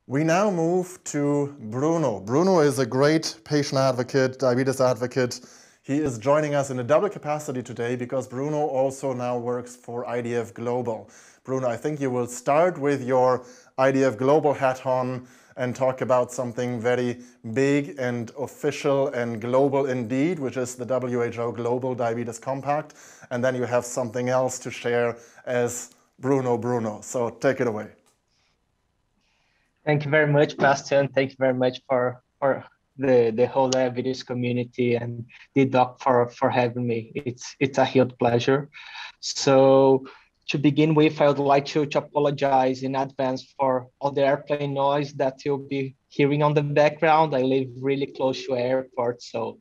We now move to Bruno. Bruno is a great patient advocate, diabetes advocate. He is joining us in a double capacity today because Bruno also now works for IDF Global. Bruno, I think you will start with your IDF Global hat on and talk about something very big and official and global indeed, which is the WHO Global Diabetes Compact. And then you have something else to share as Bruno. So take it away. Thank you very much, Bastian. Thank you very much for the whole diabetes community and dedoc for having me. It's a huge pleasure. So to begin with, I would like to apologize in advance for all the airplane noise that you'll be hearing on the background. I live really close to airport, so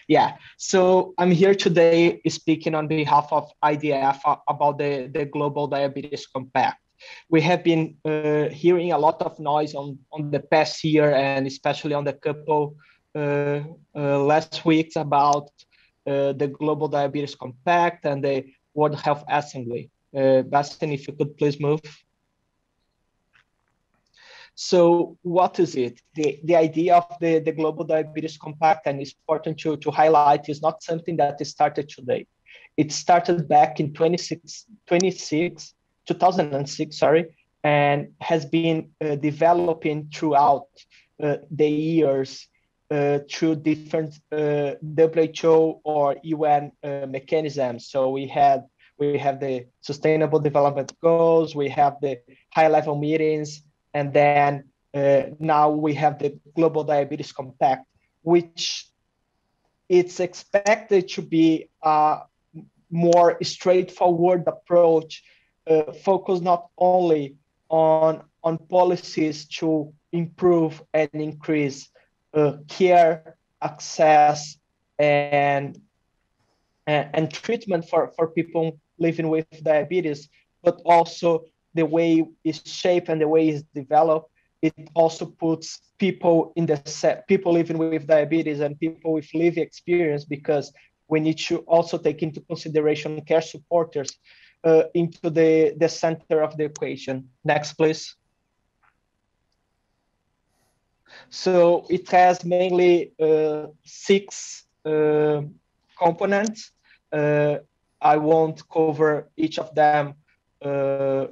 yeah. So I'm here today speaking on behalf of IDF about the Global Diabetes Compact. We have been hearing a lot of noise on the past year and especially on the couple last weeks about the Global Diabetes Compact and the World Health Assembly. Bastian, if you could please move. So what is it? The idea of the Global Diabetes Compact, and it's important to highlight, is not something that started today. It started back in 2006, and has been developing throughout the years through different WHO or UN mechanisms. So we have the Sustainable Development Goals, we have the high-level meetings, and then now we have the Global Diabetes Compact, which it's expected to be a more straightforward approach, focus not only on policies to improve and increase care, access, and treatment for people living with diabetes, but also the way it's shaped and the way it's developed. It also puts people people living with diabetes and people with lived experience, because we need to also take into consideration care supporters into the center of the equation. Next, please. So it has mainly 6 components. I won't cover each of them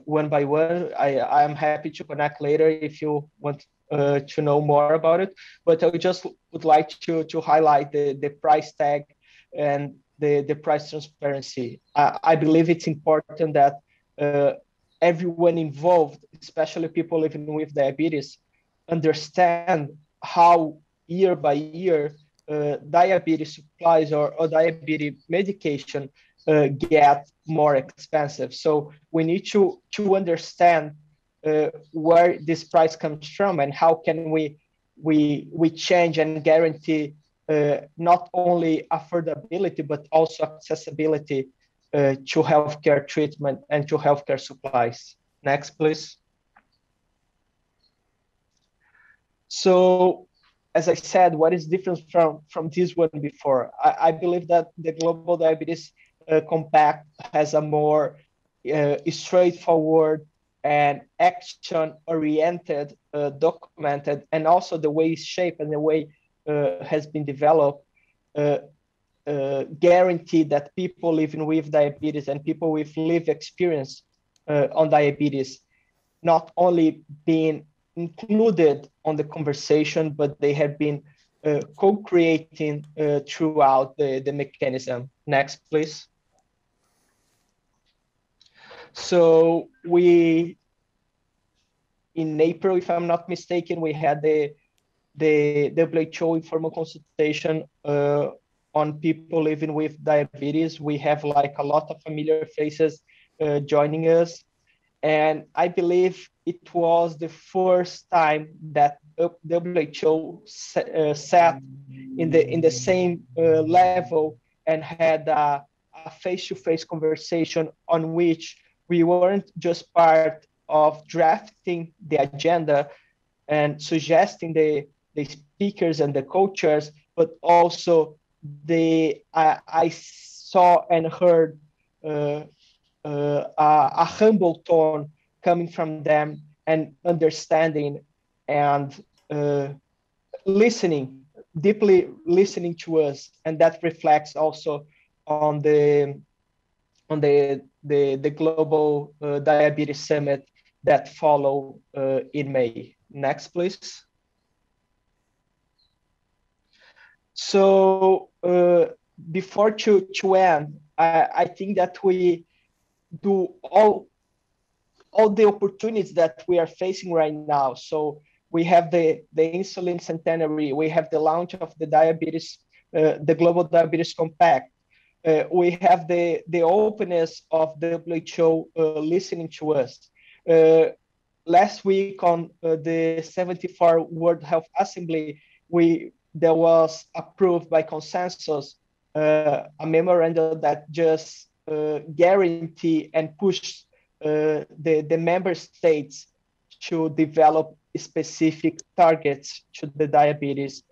one by one. I'm happy to connect later if you want to know more about it. But I just would like to highlight the price tag and the price transparency. I believe it's important that everyone involved, especially people living with diabetes, understand how year by year diabetes supplies or diabetes medication get more expensive. So we need to understand where this price comes from and how can we change and guarantee not only affordability but also accessibility to healthcare treatment and to healthcare supplies. Next, please. So, as I said, what is different from this one before? I believe that the Global Diabetes Compact has a more straightforward and action-oriented, documented, and also the way it's shaped and the way has been developed, guarantee that people living with diabetes and people with lived experience on diabetes not only being included on the conversation, but they have been co-creating throughout the mechanism. Next, please. So in April, if I'm not mistaken, we had the WHO informal consultation on people living with diabetes. We have like a lot of familiar faces joining us. And I believe it was the first time that WHO sat in the same level and had a face-to-face conversation on which we weren't just part of drafting the agenda and suggesting the speakers and the co-chairs, but also I saw and heard a humble tone coming from them and understanding and listening, deeply listening to us, and that reflects also on the global diabetes summit that follow in May. Next, please. So before to end, I think that we do all the opportunities that we are facing right now. So we have the insulin centenary, we have the launch of the diabetes, the Global Diabetes Compact. We have the openness of WHO listening to us. Last week on the 74th World Health Assembly, there was approved by consensus a memorandum that just guarantee and push the member states to develop specific targets to the diabetes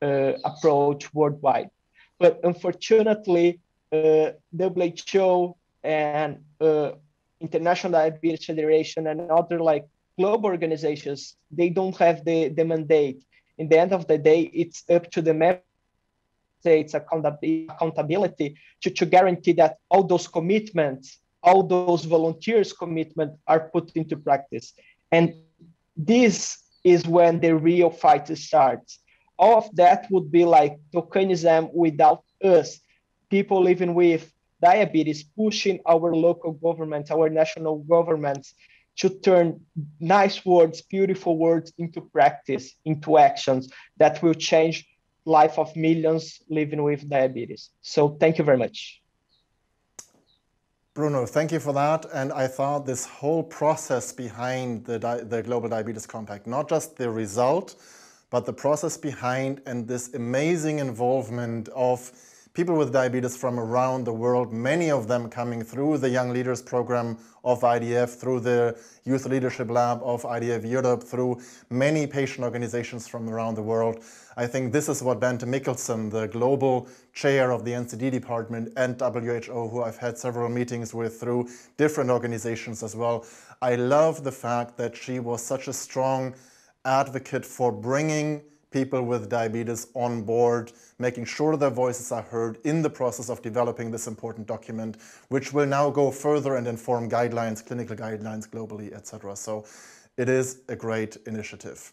approach worldwide. But unfortunately, WHO and International Diabetes Federation and other like global organizations, they don't have the mandate. In the end of the day, it's up to the member states accountability to guarantee that all those commitments, all those volunteers' commitments are put into practice. And this is when the real fight starts. All of that would be like tokenism without us, people living with diabetes, pushing our local governments, our national governments to turn nice words, beautiful words into practice, into actions that will change life of millions living with diabetes. So thank you very much. Bruno, thank you for that. And I thought this whole process behind the Global Diabetes Compact, not just the result, but the process behind and this amazing involvement of people with diabetes from around the world, many of them coming through the Young Leaders Program of IDF, through the Youth Leadership Lab of IDF Europe, through many patient organizations from around the world. I think this is what Bente Mikkelsen, the global chair of the NCD department and WHO, who I've had several meetings with through different organizations as well. I love the fact that she was such a strong advocate for bringing people with diabetes on board, making sure their voices are heard in the process of developing this important document, which will now go further and inform guidelines, clinical guidelines globally, etc. So it is a great initiative.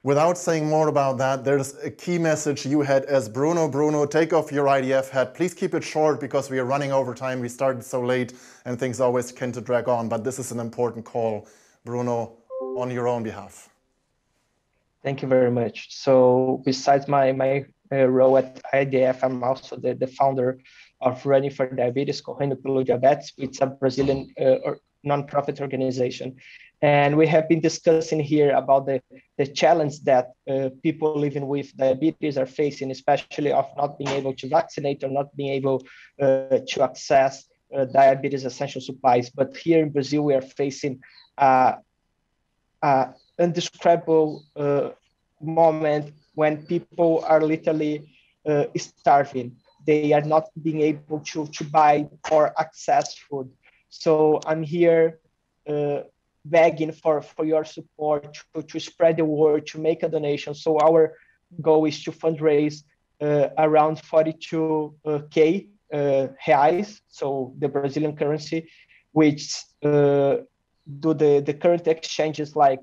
Without saying more about that, there's a key message you had as Bruno. Bruno, take off your IDF hat. Please keep it short because we are running over time. We started so late and things always tend to drag on, but this is an important call. Bruno, on your own behalf. Thank you very much. So besides my role at IDF, I'm also the founder of Running for Diabetes, Correndo, pelo Diabetes. It's a Brazilian nonprofit organization. And we have been discussing here about the challenge that people living with diabetes are facing, especially of not being able to vaccinate or not being able to access diabetes essential supplies. But here in Brazil, we are facing indescribable moment when people are literally starving. They are not being able to buy or access food. So I'm here begging for your support to spread the word, to make a donation. So our goal is to fundraise around 42K reais, so the Brazilian currency, which do the current exchange is like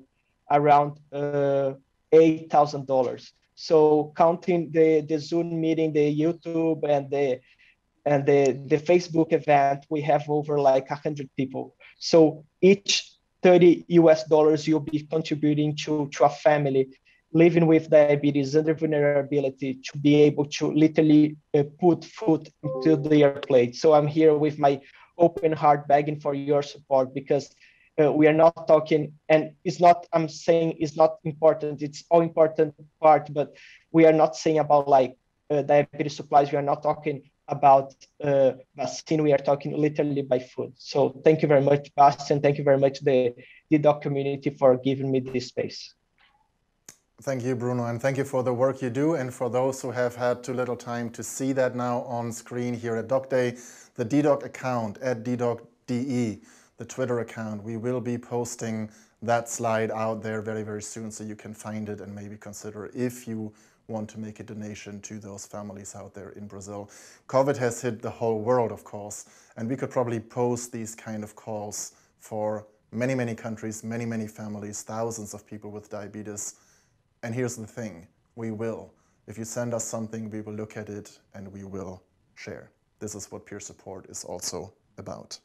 around $8,000. So counting the Zoom meeting, the YouTube and the Facebook event, we have over like 100 people. So each $30 you'll be contributing to a family living with diabetes under vulnerability to be able to literally put food into their plate. So I'm here with my open heart begging for your support, because we are not talking, and it's not, I'm saying it's not important, it's all important part, but we are not saying about like diabetes supplies. We are not talking about vaccine. We are talking literally by food. So thank you very much, Bastian. Thank you very much, the dedoc community, for giving me this space. Thank you, Bruno, and thank you for the work you do. And for those who have had too little time to see that now on screen here at Doc Day, the dedoc account at dedoc.de, the Twitter account, we will be posting that slide out there very, very soon so you can find it and maybe consider if you want to make a donation to those families out there in Brazil. COVID has hit the whole world, of course, and we could probably post these kind of calls for many, many countries, many, many families, thousands of people with diabetes. And here's the thing, we will. If you send us something, we will look at it and we will share. This is what peer support is also about.